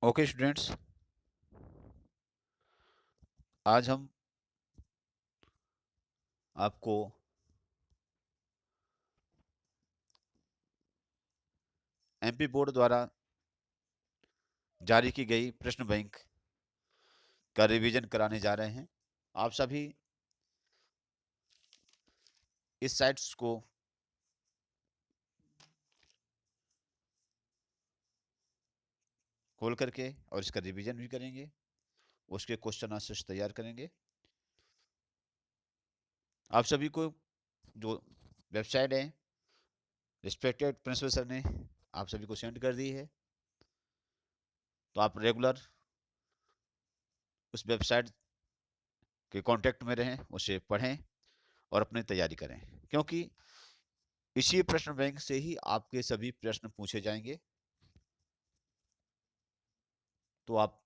Okay students, आज हम आपको एमपी बोर्ड द्वारा जारी की गई प्रश्न बैंक का रिवीजन कराने जा रहे हैं। आप सभी इस साइट्स को खोल करके और इसका रिवीजन भी करेंगे, उसके क्वेश्चन आंसर्स तैयार करेंगे। आप सभी को जो वेबसाइट है रिस्पेक्टेड प्रिंसिपल सर ने आप सभी को सेंड कर दी है, तो आप रेगुलर उस वेबसाइट के कांटेक्ट में रहें, उसे पढ़ें और अपनी तैयारी करें, क्योंकि इसी प्रश्न बैंक से ही आपके सभी प्रश्न पूछे जाएंगे। तो आप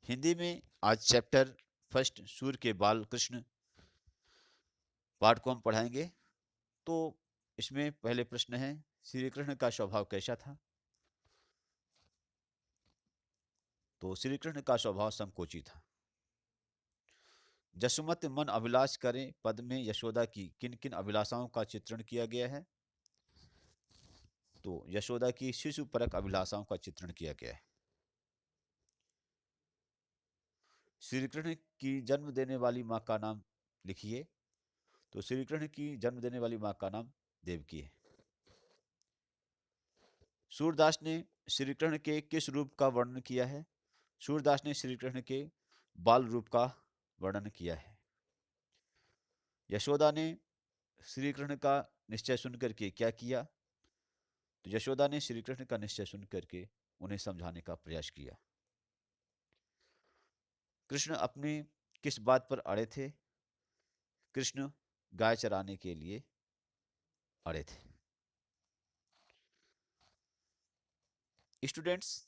हिंदी में आज चैप्टर फर्स्ट सूर्य के बाल कृष्ण पाठ को हम पढ़ाएंगे। तो इसमें पहले प्रश्न है, श्री कृष्ण का स्वभाव कैसा था? तो श्री कृष्ण का स्वभाव संकोची था। जसुमत मन अभिलाष करें पद में यशोदा की किन किन अभिलाषाओं का चित्रण किया गया है? तो यशोदा की शिशु परक अभिलाषाओं का चित्रण किया गया है। श्री कृष्ण की जन्म देने वाली माँ का नाम लिखिए। तो श्री कृष्ण की जन्म देने वाली माँ का नाम देवकी है। सूरदास ने श्री कृष्ण के किस रूप का वर्णन किया है? सूरदास ने श्री कृष्ण के बाल रूप का वर्णन किया है। यशोदा ने श्री कृष्ण का निश्चय सुनकर के क्या किया? तो यशोदा ने श्री कृष्ण का निश्चय सुनकर के उन्हें समझाने का प्रयास किया। कृष्ण अपने किस बात पर अड़े थे? कृष्ण गाय चराने के लिए अड़े थे। स्टूडेंट्स,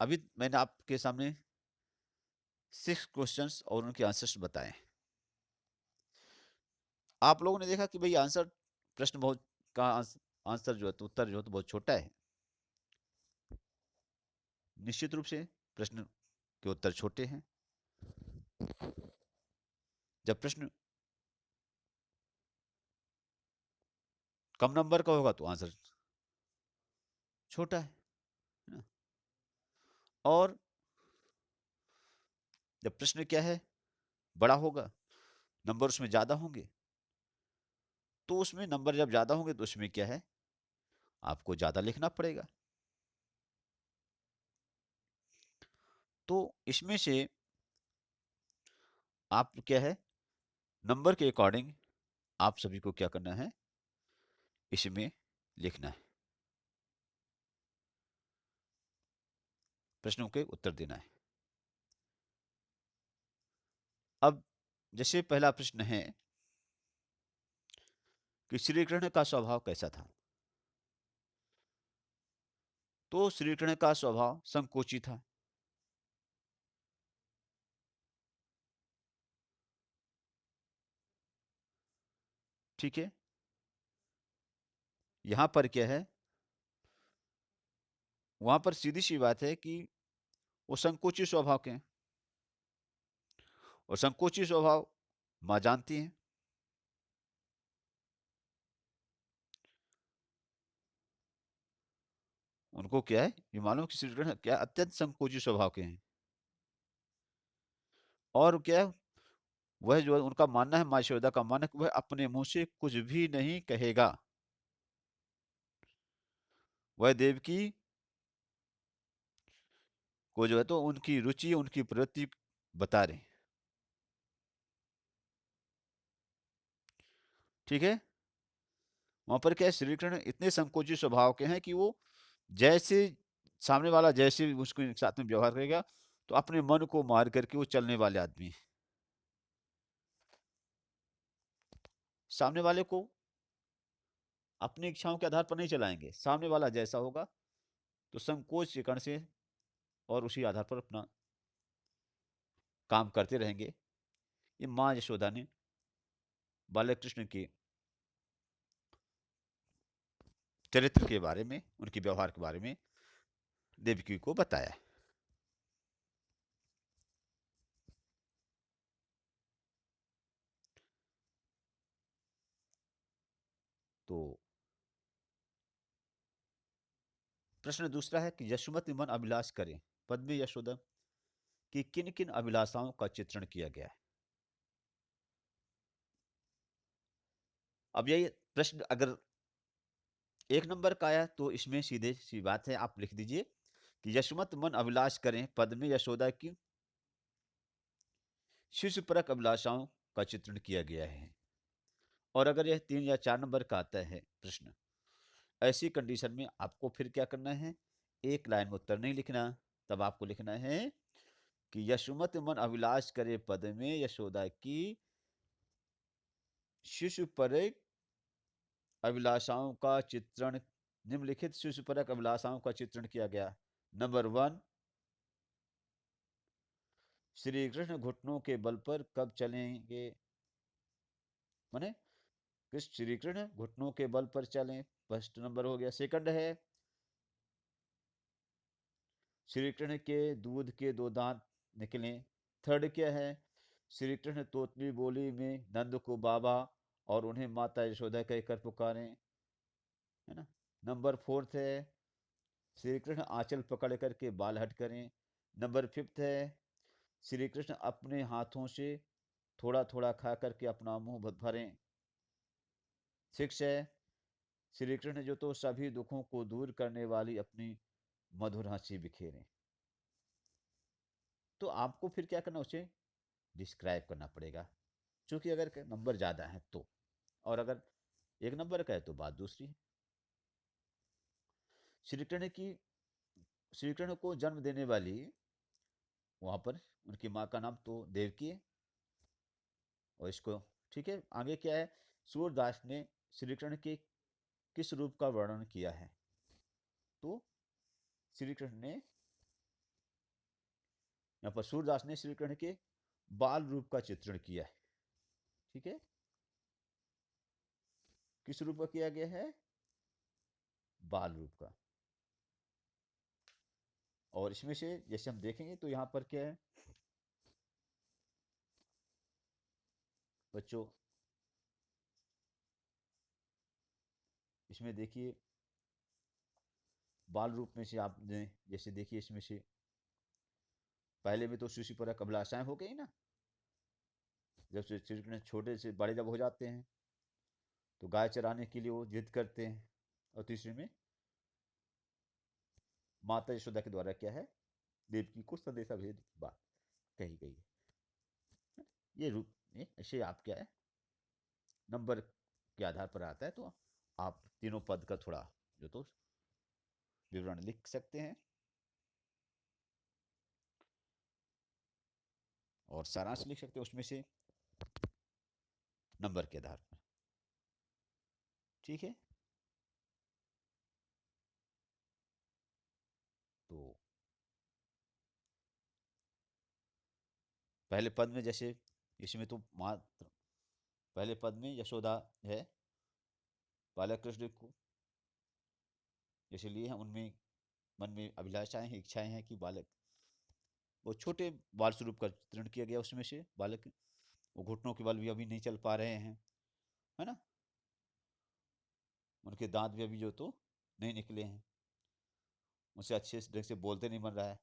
अभी मैंने आपके सामने 6 क्वेश्चंस और उनके आंसर्स बताए। आप लोगों ने देखा कि भाई आंसर प्रश्न बहुत का आंसर जो है तो उत्तर जो है तो बहुत छोटा है। निश्चित रूप से प्रश्न के उत्तर छोटे हैं। जब प्रश्न कम नंबर का होगा तो आंसर छोटा है ना। और जब प्रश्न क्या है बड़ा होगा, नंबर उसमें ज्यादा होंगे, तो उसमें नंबर जब ज्यादा होंगे तो उसमें क्या है, आपको ज्यादा लिखना पड़ेगा। तो इसमें से आप क्या है, नंबर के अकॉर्डिंग आप सभी को क्या करना है, इसमें लिखना है, प्रश्नों के उत्तर देना है। अब जैसे पहला प्रश्न है कि श्री कृष्ण का स्वभाव कैसा था? तो श्री कृष्ण का स्वभाव संकोची था। ठीक है, यहां पर क्या है, वहां पर सीधी सी बात है कि वो संकोची स्वभाव के हैं, और संकोची स्वभाव मां जानती हैं। उनको क्या है, ये मालूम कि श्री कृष्ण क्या अत्यंत संकोची स्वभाव के हैं। और क्या है, वह जो है उनका मानना है, माँ यशोदा का मानना है कि वह अपने मुंह से कुछ भी नहीं कहेगा। वह देवकी को जो है तो उनकी रुचि उनकी प्रवृत्ति बता रहे हैं। ठीक है, वहां पर क्या है, श्री कृष्ण इतने संकोची स्वभाव के हैं कि वो जैसे सामने वाला जैसे उसके साथ में व्यवहार करेगा तो अपने मन को मार करके वो चलने वाले आदमी हैं। सामने वाले को अपनी इच्छाओं के आधार पर नहीं चलाएंगे, सामने वाला जैसा होगा तो संकोच के कण से और उसी आधार पर अपना काम करते रहेंगे। ये माँ यशोदा ने बालक कृष्ण के चरित्र के बारे में, उनके व्यवहार के बारे में देवकी को बताया। तो प्रश्न दूसरा है कि यशोमति मन अभिलाष करें पद में यशोदा की किन किन अभिलाषाओं का चित्रण किया गया है। अब यही प्रश्न अगर एक नंबर का आया तो इसमें सीधे सी बात है, आप लिख दीजिए कि यशोमत मन अभिलाष करें पद में यशोदा की शिशुपरक अभिलाषाओं का चित्रण किया गया है। और अगर यह 3 या 4 नंबर का आता है प्रश्न, ऐसी कंडीशन में आपको फिर क्या करना है, एक लाइन में उत्तर नहीं लिखना, तब आपको लिखना है कि यशोमत मन अभिलाष करे पद में यशोदा की शिशुपरक अभिलाषाओं का चित्रण, निम्नलिखित शिशुपरक अभिलाषाओं का चित्रण किया गया। नंबर 1, श्री कृष्ण घुटनों के बल पर कब चलेंगे, माने कृष्ण श्री कृष्ण घुटनों के बल पर चलें, फर्स्ट नंबर हो गया। सेकंड है श्री कृष्ण के दूध के 2 दांत निकले। थर्ड क्या है, श्री कृष्ण तोतली बोली में नंद को बाबा और उन्हें माता यशोदा कहकर पुकारें, है ना। नंबर 4 है श्री कृष्ण आंचल पकड़ करके बाल हट करें। नंबर 5 है श्री कृष्ण अपने हाथों से थोड़ा थोड़ा खा करके अपना मुंह भरें। 6 है श्री कृष्ण जो तो सभी दुखों को दूर करने वाली अपनी मधुर हंसी बिखेरें। तो आपको फिर क्या करना, उसे डिस्क्राइब करना पड़ेगा, क्योंकि अगर नंबर ज़्यादा है तो, और अगर एक नंबर का है तो बात दूसरी है। श्री कृष्ण की श्री कृष्ण को जन्म देने वाली वहाँ पर उनकी माँ का नाम तो देवकी है। और इसको ठीक है, आगे क्या है, सूरदास ने श्री कृष्ण के किस रूप का वर्णन किया है, तो श्री कृष्ण ने यहाँ पर सूरदास ने श्री कृष्ण के बाल रूप का चित्रण किया है। ठीक है, किस रूप का किया गया है, बाल रूप का। और इसमें से जैसे हम देखेंगे तो यहाँ पर क्या है बच्चों, इसमें देखिए बाल रूप में से आपने जैसे देखिए, इसमें से पहले में तो शिशु पर अभिलाषाएं हो गई ना, जब से श्री कृष्ण छोटे से बड़े जब हो जाते हैं तो गाय चराने के लिए वो जिद करते हैं। और तीसरे में माता यशोदा के द्वारा क्या है, देवकी को संदेशा भेज की बात कही गई है। ये रूप में ऐसे आप क्या है नंबर के आधार पर आता है, तो आप तीनों पद का थोड़ा जो तो विवरण लिख सकते हैं और सारांश लिख सकते हैं उसमें से नंबर के आधार पर। ठीक है, तो पहले पद में जैसे इसमें तो मात्र पहले पद में यशोदा है, बालक कृष्ण को जैसे लिए हैं, उनमें मन में अभिलाषाएं हैं, इच्छाएं हैं कि बालक वो छोटे बाल स्वरूप का चित्रण किया गया, उसमें से बालक वो घुटनों के बल भी अभी नहीं चल पा रहे हैं, है ना, उनके दांत भी अभी जो तो नहीं निकले हैं, उनसे अच्छे ढंग से बोलते नहीं बन रहा है।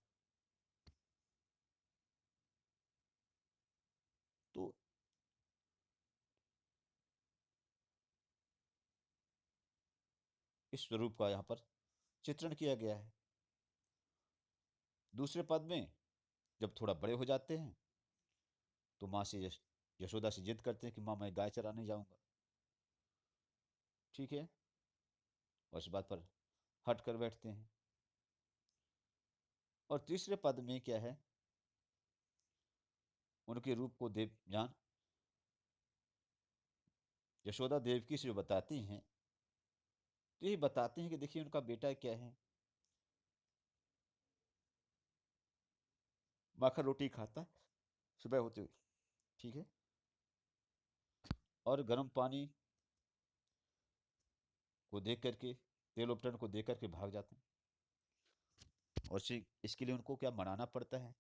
तो इस स्वरूप का यहाँ पर चित्रण किया गया है। दूसरे पद में जब थोड़ा बड़े हो जाते हैं तो माँ से यशोदा से जिद करते हैं कि माँ मैं गाय चराने जाऊंगा। ठीक है, और इस बात पर हट कर बैठते हैं। और तीसरे पद में क्या है, उनके रूप को देव जान यशोदा देवकी से जो बताती हैं, तो ये बताते हैं कि देखिए उनका बेटा क्या है, माखन रोटी खाता है सुबह होते हुए। ठीक है, और गर्म पानी को देख करके तेल उपटन को देख करके भाग जाते हैं। और इसके लिए उनको क्या मनाना पड़ता है,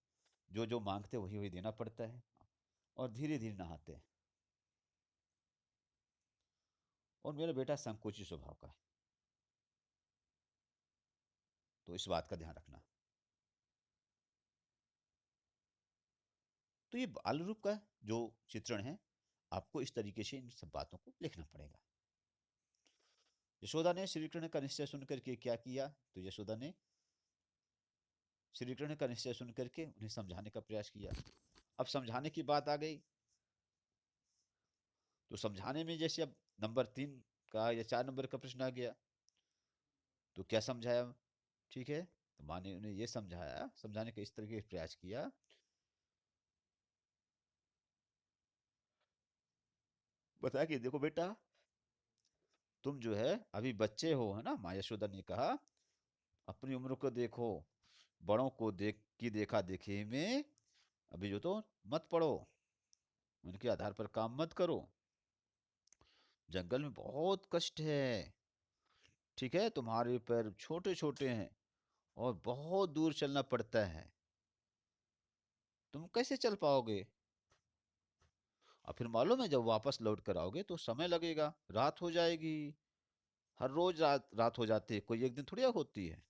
जो जो मांगते वही वही देना पड़ता है, और धीरे धीरे नहाते हैं। और मेरा बेटा संकोची स्वभाव का है, तो इस बात का ध्यान रखना। तो ये बाल रूप का जो चित्रण है, आपको इस तरीके से इन सब बातों को लिखना पड़ेगा। यशोदा ने श्री कृष्ण का निश्चय सुनकर के क्या किया, तो यशोदा ने श्री कृष्ण का निश्चय सुन करके उन्हें समझाने का प्रयास किया। अब समझाने की बात आ गई, तो समझाने में जैसे अब नंबर 3 का या 4 नंबर का प्रश्न आ गया, तो क्या समझाया, ठीक है, तो माँ ने उन्हें ये समझाया, समझाने का इस तरीके से प्रयास किया, बताया कि देखो बेटा, तुम जो है अभी बच्चे हो, है ना, माँ यशोदा ने कहा, अपनी उम्र को देखो, बड़ों को देख की देखा देखी में अभी जो तो मत पड़ो, उनके आधार पर काम मत करो, जंगल में बहुत कष्ट है, ठीक है, तुम्हारे पैर छोटे छोटे हैं और बहुत दूर चलना पड़ता है, तुम कैसे चल पाओगे, और फिर मालूम है जब वापस लौट कर आओगे तो समय लगेगा, रात हो जाएगी, हर रोज रात रात हो जाती है, कोई एक दिन थोड़ी होती है।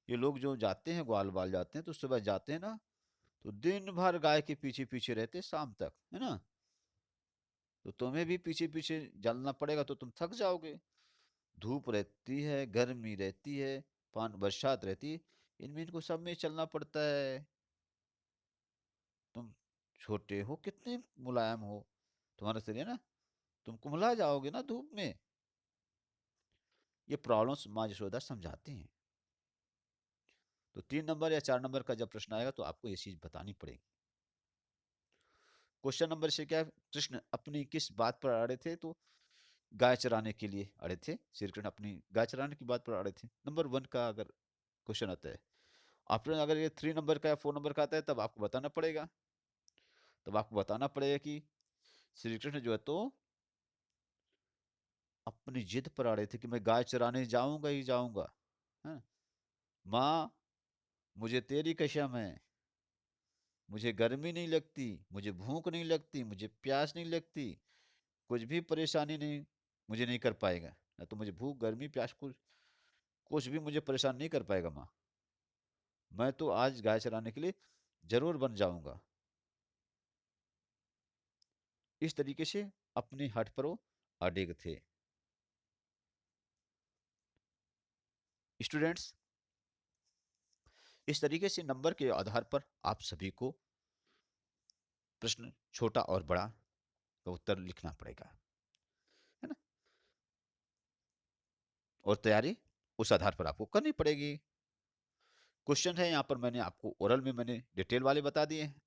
ये लोग जो जाते हैं, ग्वाल बाल जाते हैं, तो सुबह जाते हैं ना, तो दिन भर गाय के पीछे पीछे रहते शाम तक, है ना, तो तुम्हें भी पीछे पीछे चलना पड़ेगा, तो तुम थक जाओगे, धूप रहती है, गर्मी रहती है, पान बरसात रहती है, इनमें इनको सब में चलना पड़ता है, तुम छोटे हो, कितने मुलायम हो, तुम्हारा शरीर है ना, तुम कुम्हला जाओगे ना धूप में। ये प्रॉब्लम्स माँ यशोदा समझाती हैं। तो 3 नंबर या 4 नंबर का जब प्रश्न आएगा तो आपको ये चीज बतानी पड़ेगी। क्वेश्चन नंबर से क्या है, कृष्ण अपनी किस बात पर अड़े थे, तो गाय चराने के लिए अड़े थे, श्री कृष्ण अपनी गाय चराने की बात पर अड़े थे। नंबर 1 का अगर क्वेश्चन आता है, आफ्टर अगर ये 3 नंबर का या 4 नंबर का आता है, तब आपको बताना पड़ेगा, तब आपको बताना पड़ेगा कि श्री कृष्ण जो है तो अपनी जिद पर अड़े थे कि मैं गाय चराने जाऊंगा ही जाऊंगा, है, माँ मुझे तेरी कसम है, मुझे गर्मी नहीं लगती, मुझे भूख नहीं लगती, मुझे प्यास नहीं लगती, कुछ भी परेशानी नहीं, मुझे नहीं कर पाएगा, ना तो मुझे भूख गर्मी प्यास कुछ कुछ भी मुझे परेशान नहीं कर पाएगा माँ, मैं तो आज गाय चराने के लिए जरूर बन जाऊंगा। इस तरीके से अपने हठ पर वो अडिग थे। स्टूडेंट्स, इस तरीके से नंबर के आधार पर आप सभी को प्रश्न छोटा और बड़ा का उत्तर लिखना पड़ेगा, है ना, और तैयारी उस आधार पर आपको करनी पड़ेगी। क्वेश्चन है यहाँ पर मैंने आपको ओरल में मैंने डिटेल वाले बता दिए हैं,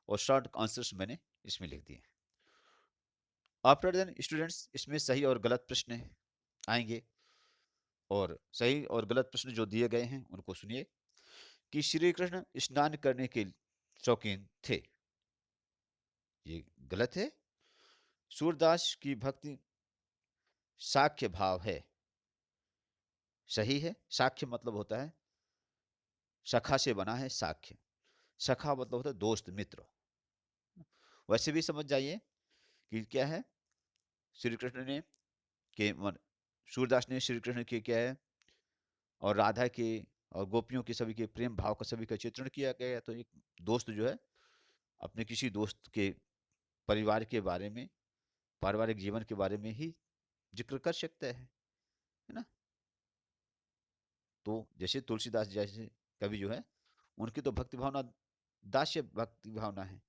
और शॉर्ट आंसर्स मैंने इसमें लिख दिए। आफ्टर देन स्टूडेंट्स, इसमें सही और गलत प्रश्न आएंगे, और सही और गलत प्रश्न जो दिए गए हैं उनको सुनिए। कि श्री कृष्ण स्नान करने के शौकीन थे, ये गलत है। सूरदास की भक्ति साख्य भाव है, सही है। साख्य मतलब होता है, सखा से बना है साख्य, सखा मतलब होता है दोस्त मित्र। वैसे भी समझ जाइए कि क्या है, श्री कृष्ण ने के सूरदास ने श्री कृष्ण के क्या है, और राधा के और गोपियों के सभी के प्रेम भाव का सभी का चित्रण किया गया है। तो एक दोस्त जो है अपने किसी दोस्त के परिवार के बारे में, पारिवारिक जीवन के बारे में ही जिक्र कर सकता है ना। तो जैसे तुलसीदास जैसे कवि जो है, उनकी तो भक्ति भावना दास्य भक्ति भावना है,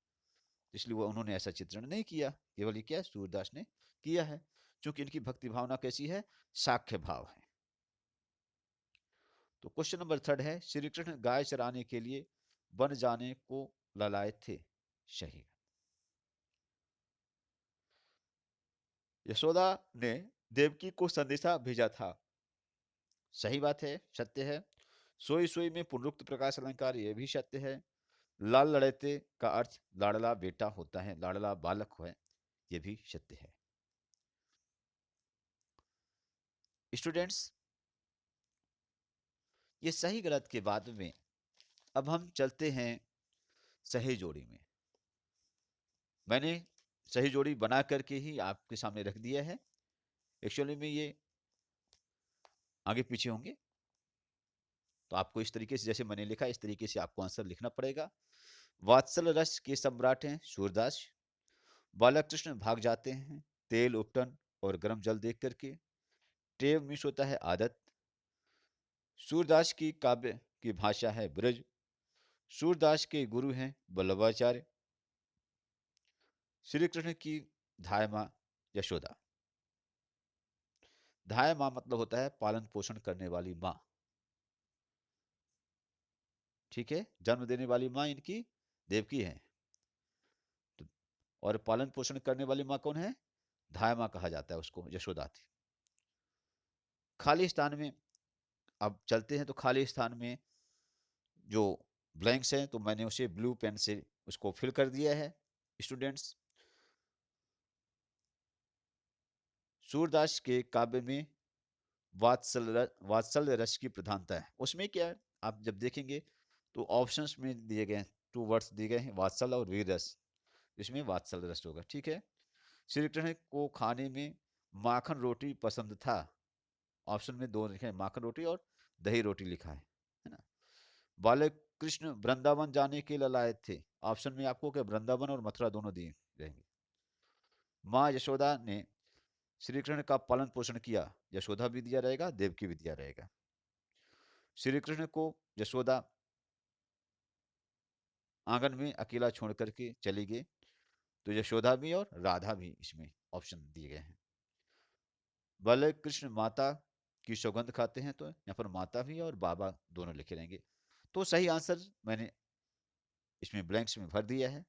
इसलिए वो उन्होंने ऐसा चित्रण नहीं किया, केवल ये क्या सूरदास ने किया है, क्योंकि इनकी भक्ति भावना कैसी है, साख्य भाव है। तो क्वेश्चन नंबर 3 है, श्री कृष्ण गाय चराने के लिए वन जाने को ललाए थे, सही। यशोदा ने देवकी को संदेशा भेजा था, सही बात है, सत्य है। सोई सोई में पुनरुक्त प्रकाश अलंकार, यह भी सत्य है। लाल लड़ेते का अर्थ लाडला बेटा होता है, लाडला बालक है, यह भी सत्य है। स्टूडेंट्स, ये सही गलत के बाद में अब हम चलते हैं सही जोड़ी में। मैंने सही जोड़ी बना करके ही आपके सामने रख दिया है। एक्चुअली में ये आगे पीछे होंगे, तो आपको इस तरीके से जैसे मैंने लिखा इस तरीके से आपको आंसर लिखना पड़ेगा। वात्सल रस के सम्राट हैं सूरदास। बालकृष्ण भाग जाते हैं तेल उपटन और गर्म जल देख करके। टेव मिस होता है आदत। सूरदास की काव्य की भाषा है ब्रज। सूरदास के गुरु हैं वल्लभाचार्य। श्री कृष्ण की धाय माँ यशोदा। धाय माँ मतलब होता है पालन पोषण करने वाली माँ। ठीक है, जन्म देने वाली माँ इनकी देवकी है। तो और पालन पोषण करने वाली माँ कौन है? धाय माँ कहा जाता है उसको, यशोदा थी। खाली स्थान में अब चलते हैं, तो खाली स्थान में जो ब्लैंक्स हैं तो मैंने उसे ब्लू पेन से उसको फिल कर दिया है। स्टूडेंट्स, सूरदास के काव्य में वात्सल्य रस की प्रधानता है। उसमें क्या है, आप जब देखेंगे तो ऑप्शंस में दिए गए हैं, 2 वर्ड्स दिए गए हैं, वात्सल और वीर रस। इसमें वात्सल्य रस होगा। ठीक है। श्री कृष्ण को खाने में माखन रोटी पसंद था। ऑप्शन में 2 लिखे हैं, माखन रोटी और दही रोटी लिखा है ना। बालक कृष्ण वृंदावन जाने के लिए लाए थे। ऑप्शन में आपको क्या वृंदावन और मथुरा दोनों दिए रहेंगे। माँ यशोदा ने श्री कृष्ण का पालन पोषण किया। यशोदा भी दिया रहेगा, देवकी भी दिया रहेगा। श्री कृष्ण को यशोदा आंगन में अकेला छोड़ करके चली गई, तो यशोदा भी और राधा भी इसमें ऑप्शन दिए गए हैं। बालक कृष्ण माता की सौगंध खाते हैं, तो यहाँ पर माता भी और बाबा दोनों लिखे रहेंगे। तो सही आंसर मैंने इसमें ब्लैंक्स में भर दिया है।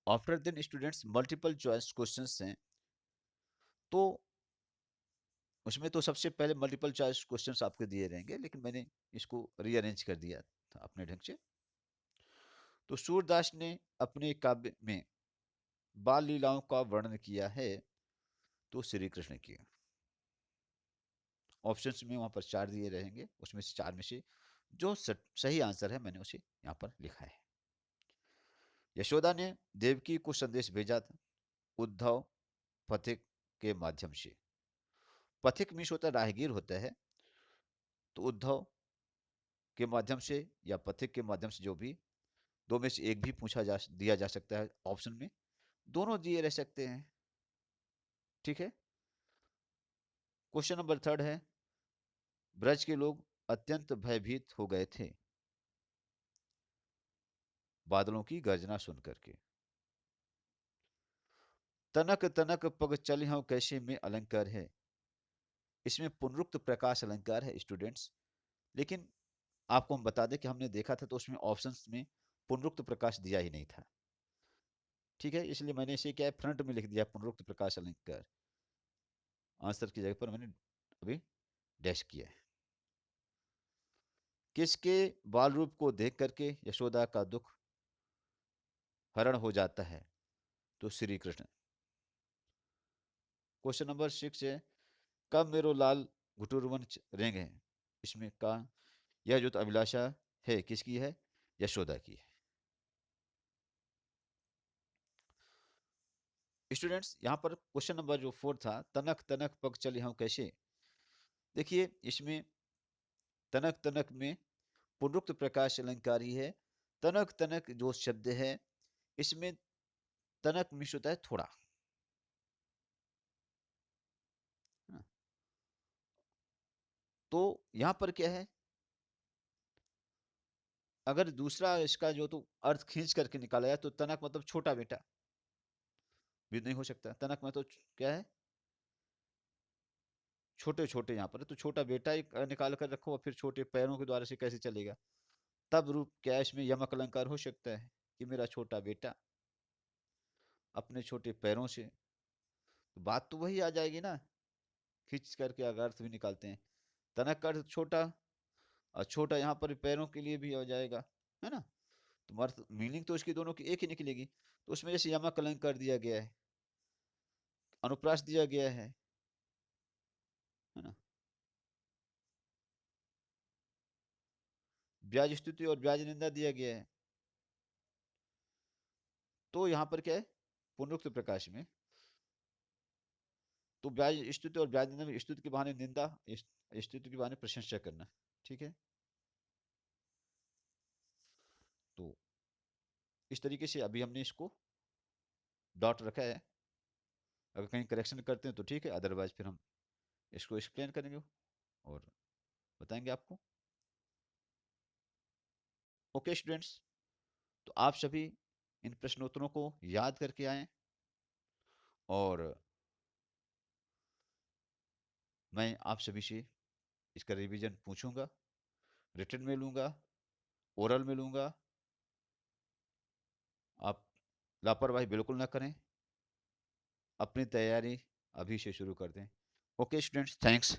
After then students multiple choice questions हैं, तो उसमें तो सबसे पहले मल्टीपल चॉइस क्वेश्चंस आपके दिए रहेंगे, लेकिन मैंने इसको रीअरेंज कर दिया था अपने ढंग से। तो सूरदास ने अपने काव्य में बाल लीलाओं का वर्णन किया है, तो श्री कृष्ण की। ऑप्शंस में वहां पर 4 दिए रहेंगे, उसमें से 4 में से जो सही आंसर है मैंने उसे यहाँ पर लिखा है। यशोदा ने देवकी को संदेश भेजा था उद्धव पथिक के माध्यम से। पथिक मीन्स होता है राहगीर होता है, तो उद्धव के माध्यम से या पथिक के माध्यम से, जो भी 2 में से एक भी दिया जा सकता है ऑप्शन में, दोनों दिए रह सकते हैं। ठीक है। क्वेश्चन नंबर 3 है, ब्रज के लोग अत्यंत भयभीत हो गए थे बादलों की गर्जना सुन करके। तनक तनक पग चले हों कैसे में अलंकार है। इसमें पुनरुक्त प्रकाश अलंकार है स्टूडेंट्स, लेकिन आपको हम बता दें कि हमने देखा था तो उसमें ऑप्शंस में पुनरुक्त प्रकाश दिया ही नहीं था। ठीक है, इसलिए मैंने इसे क्या है फ्रंट में लिख दिया पुनरुक्त प्रकाश अलंकार। आंसर की जगह पर मैंने अभी डैश किया है। किसके बाल रूप को देख करके यशोदा का दुख हरण हो जाता है, तो श्री कृष्ण। क्वेश्चन नंबर 6 है, कब मेरो लाल घुटुरवन रेंगे। इसमें का यह जो तो अभिलाषा है किसकी है, यशोदा की है। स्टूडेंट्स, यहाँ पर क्वेश्चन नंबर जो 4 था, तनक तनक पग चले हम कैसे। देखिए इसमें तनक तनक में पुनरुक्त प्रकाश अलंकारी है। तनक तनक जो शब्द है, इसमें तनक मिश होता है थोड़ा, है ना? तो यहाँ पर क्या है, अगर दूसरा इसका जो तो अर्थ खींच करके निकाला जाए तो तनक मतलब छोटा बेटा भी नहीं हो सकता। तनक में तो क्या है, छोटे छोटे, यहाँ पर तो छोटा बेटा ही निकाल कर रखो और फिर छोटे पैरों के द्वारा से कैसे चलेगा। तब रूप क्या है, इसमें यमक अलंकार हो सकता है कि मेरा छोटा बेटा अपने छोटे पैरों से। तो बात तो वही आ जाएगी ना, खींच करके अगर अर्थ भी निकालते हैं। तनक का अर्थ छोटा, और छोटा यहाँ पर पैरों के लिए भी हो जाएगा, है ना। तो अर्थ मीनिंग तो इसकी दोनों की एक ही निकलेगी। तो उसमें जैसे यमक अलंकार दिया गया है, अनुप्रास दिया गया है ना। ब्याज स्तुति और ब्याज निंदा दिया गया है। तो यहाँ पर क्या है, पुनरुक्त प्रकाश में तो ब्याज स्तुति और ब्याज निंदा में स्तुति के बहाने निंदा, स्तुति के बहाने प्रशंसा करना। ठीक है, तो इस तरीके से अभी हमने इसको डॉट रखा है। अगर कहीं करेक्शन करते हैं तो ठीक है, अदरवाइज फिर हम इसको एक्सप्लेन करेंगे और बताएंगे आपको। ओके स्टूडेंट्स, तो आप सभी इन प्रश्नोत्तरों को याद करके आएं और मैं आप सभी से इसका रिवीजन पूछूंगा, रिटन में लूंगा, ओरल में लूंगा। आप लापरवाही बिल्कुल ना करें, अपनी तैयारी अभी से शुरू कर दें। Okay students, thanks.